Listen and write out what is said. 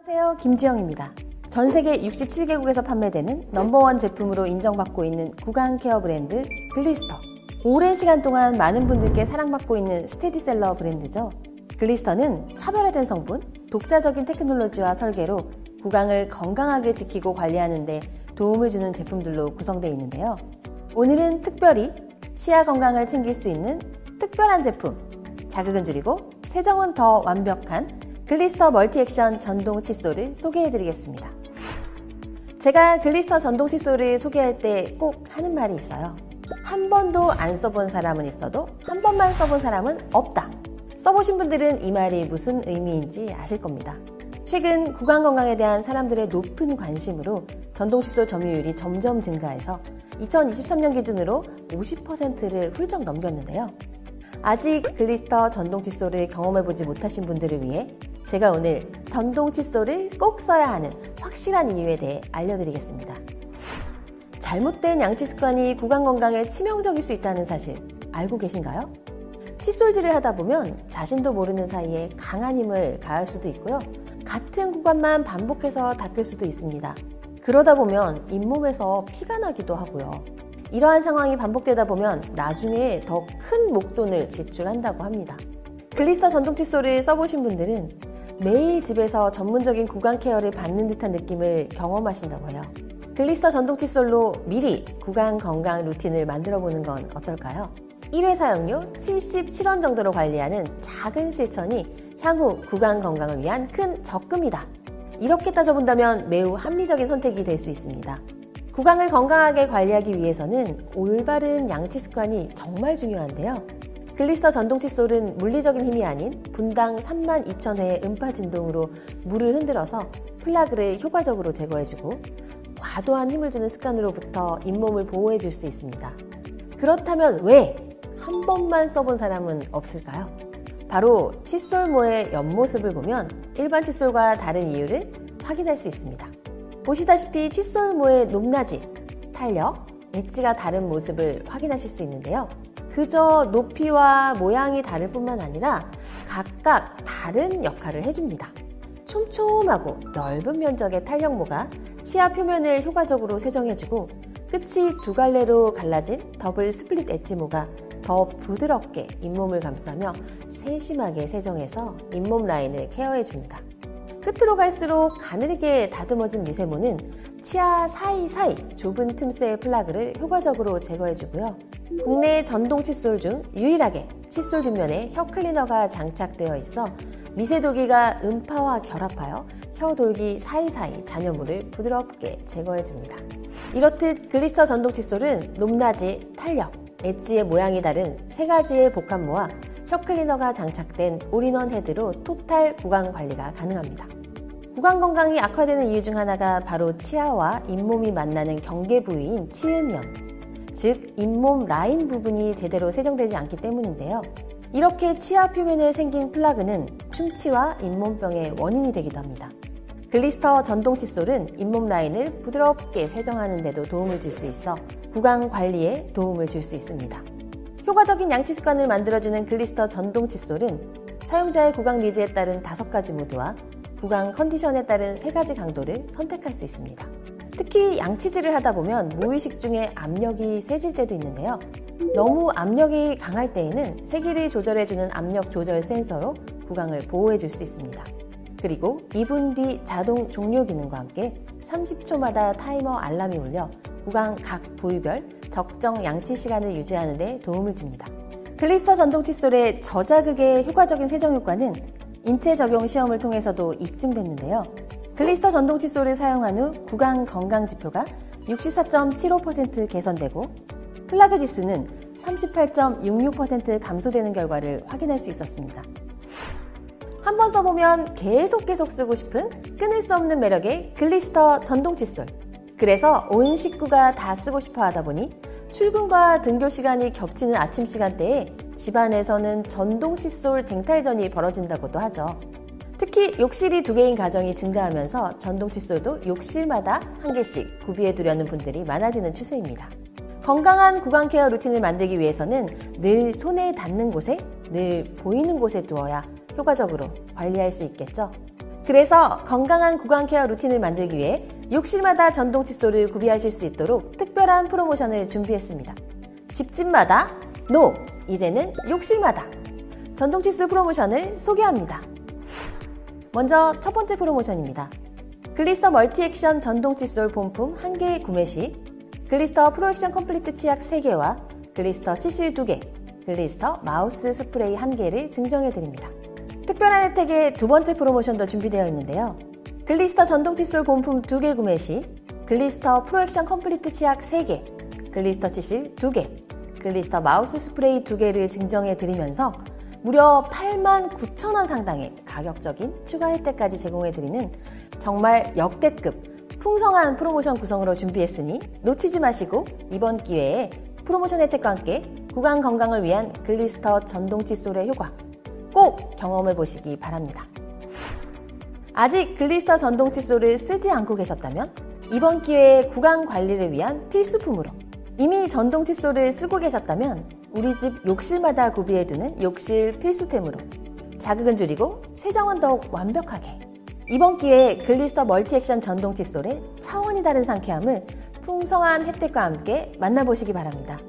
안녕하세요, 김지영입니다. 전 세계 67개국에서 판매되는 넘버원 제품으로 인정받고 있는 구강 케어 브랜드 글리스터. 오랜 시간 동안 많은 분들께 사랑받고 있는 스테디셀러 브랜드죠. 글리스터는 차별화된 성분, 독자적인 테크놀로지와 설계로 구강을 건강하게 지키고 관리하는 데 도움을 주는 제품들로 구성되어 있는데요. 오늘은 특별히 치아 건강을 챙길 수 있는 특별한 제품, 자극은 줄이고 세정은 더 완벽한 글리스터 멀티액션 전동 칫솔을 소개해드리겠습니다. 제가 글리스터 전동 칫솔을 소개할 때 꼭 하는 말이 있어요. 한 번도 안 써본 사람은 있어도 한 번만 써본 사람은 없다. 써보신 분들은 이 말이 무슨 의미인지 아실 겁니다. 최근 구강 건강에 대한 사람들의 높은 관심으로 전동 칫솔 점유율이 점점 증가해서 2023년 기준으로 50%를 훌쩍 넘겼는데요. 아직 글리스터 전동 칫솔을 경험해보지 못하신 분들을 위해 제가 오늘 전동 칫솔을 꼭 써야 하는 확실한 이유에 대해 알려드리겠습니다. 잘못된 양치 습관이 구강 건강에 치명적일 수 있다는 사실 알고 계신가요? 칫솔질을 하다 보면 자신도 모르는 사이에 강한 힘을 가할 수도 있고요. 같은 구간만 반복해서 닦을 수도 있습니다. 그러다 보면 잇몸에서 피가 나기도 하고요. 이러한 상황이 반복되다 보면 나중에 더 큰 목돈을 지출한다고 합니다. 글리스터 전동 칫솔을 써보신 분들은 매일 집에서 전문적인 구강 케어를 받는 듯한 느낌을 경험하신다고 해요. 글리스터 전동 칫솔로 미리 구강 건강 루틴을 만들어 보는 건 어떨까요? 1회 사용료 77원 정도로 관리하는 작은 실천이 향후 구강 건강을 위한 큰 적금이다. 이렇게 따져본다면 매우 합리적인 선택이 될 수 있습니다. 구강을 건강하게 관리하기 위해서는 올바른 양치 습관이 정말 중요한데요. 글리스터 전동 칫솔은 물리적인 힘이 아닌 분당 32,000회의 음파 진동으로 물을 흔들어서 플라그를 효과적으로 제거해주고 과도한 힘을 주는 습관으로부터 잇몸을 보호해줄 수 있습니다. 그렇다면 왜 한 번만 써본 사람은 없을까요? 바로 칫솔모의 옆모습을 보면 일반 칫솔과 다른 이유를 확인할 수 있습니다. 보시다시피 칫솔모의 높낮이, 탄력, 엣지가 다른 모습을 확인하실 수 있는데요. 그저 높이와 모양이 다를 뿐만 아니라 각각 다른 역할을 해줍니다. 촘촘하고 넓은 면적의 탄력모가 치아 표면을 효과적으로 세정해주고 끝이 두 갈래로 갈라진 더블 스플릿 엣지모가 더 부드럽게 잇몸을 감싸며 세심하게 세정해서 잇몸 라인을 케어해줍니다. 끝으로 갈수록 가늘게 다듬어진 미세모는 치아 사이사이 좁은 틈새의 플라그를 효과적으로 제거해주고요. 국내 전동 칫솔 중 유일하게 칫솔 뒷면에 혀 클리너가 장착되어 있어 미세돌기가 음파와 결합하여 혀 돌기 사이사이 잔여물을 부드럽게 제거해줍니다. 이렇듯 글리스터 전동 칫솔은 높낮이, 탄력, 엣지의 모양이 다른 세 가지의 복합모와 혀 클리너가 장착된 올인원 헤드로 토탈 구강 관리가 가능합니다. 구강 건강이 악화되는 이유 중 하나가 바로 치아와 잇몸이 만나는 경계 부위인 치은연, 즉 잇몸 라인 부분이 제대로 세정되지 않기 때문인데요. 이렇게 치아 표면에 생긴 플라그는 충치와 잇몸병의 원인이 되기도 합니다. 글리스터 전동 칫솔은 잇몸 라인을 부드럽게 세정하는 데도 도움을 줄 수 있어 구강 관리에 도움을 줄 수 있습니다. 효과적인 양치 습관을 만들어주는 글리스터 전동 칫솔은 사용자의 구강 니즈에 따른 5가지 모드와 구강 컨디션에 따른 3가지 강도를 선택할 수 있습니다. 특히 양치질을 하다 보면 무의식 중에 압력이 세질 때도 있는데요. 너무 압력이 강할 때에는 세기를 조절해주는 압력 조절 센서로 구강을 보호해줄 수 있습니다. 그리고 2분 뒤 자동 종료 기능과 함께 30초마다 타이머 알람이 울려 구강 각 부위별 적정 양치 시간을 유지하는 데 도움을 줍니다. 글리스터 전동 칫솔의 저자극의 효과적인 세정 효과는 인체 적용 시험을 통해서도 입증됐는데요. 글리스터 전동 칫솔을 사용한 후 구강 건강 지표가 64.75% 개선되고 플라그 지수는 38.66% 감소되는 결과를 확인할 수 있었습니다. 한번 써보면 계속 쓰고 싶은 끊을 수 없는 매력의 글리스터 전동 칫솔. 그래서 온 식구가 다 쓰고 싶어 하다 보니 출근과 등교 시간이 겹치는 아침 시간대에 집안에서는 전동 칫솔 쟁탈전이 벌어진다고도 하죠. 특히 욕실이 2개인 가정이 증가하면서 전동 칫솔도 욕실마다 1개씩 구비해 두려는 분들이 많아지는 추세입니다. 건강한 구강 케어 루틴을 만들기 위해서는 늘 손에 닿는 곳에, 늘 보이는 곳에 두어야 효과적으로 관리할 수 있겠죠. 그래서 건강한 구강 케어 루틴을 만들기 위해 욕실마다 전동 칫솔을 구비하실 수 있도록 특별한 프로모션을 준비했습니다. 집집마다 NO! 이제는 욕실마다! 전동 칫솔 프로모션을 소개합니다. 먼저 첫 번째 프로모션입니다. 글리스터 멀티액션 전동 칫솔 본품 1개 구매 시 글리스터 프로액션 컴플리트 치약 3개와 글리스터 치실 2개, 글리스터 마우스 스프레이 1개를 증정해드립니다. 특별한 혜택의 두 번째 프로모션도 준비되어 있는데요. 글리스터 전동 칫솔 본품 2개 구매 시 글리스터 프로액션 컴플리트 치약 3개, 글리스터 치실 2개, 글리스터 마우스 스프레이 2개를 증정해드리면서 무려 89,000원 상당의 가격적인 추가 혜택까지 제공해드리는 정말 역대급 풍성한 프로모션 구성으로 준비했으니 놓치지 마시고 이번 기회에 프로모션 혜택과 함께 구강 건강을 위한 글리스터 전동 칫솔의 효과 꼭 경험해 보시기 바랍니다. 아직 글리스터 전동 칫솔을 쓰지 않고 계셨다면 이번 기회에 구강 관리를 위한 필수품으로, 이미 전동 칫솔을 쓰고 계셨다면 우리 집 욕실마다 구비해두는 욕실 필수템으로, 자극은 줄이고 세정은 더욱 완벽하게, 이번 기회에 글리스터 멀티액션 전동 칫솔의 차원이 다른 상쾌함을 풍성한 혜택과 함께 만나보시기 바랍니다.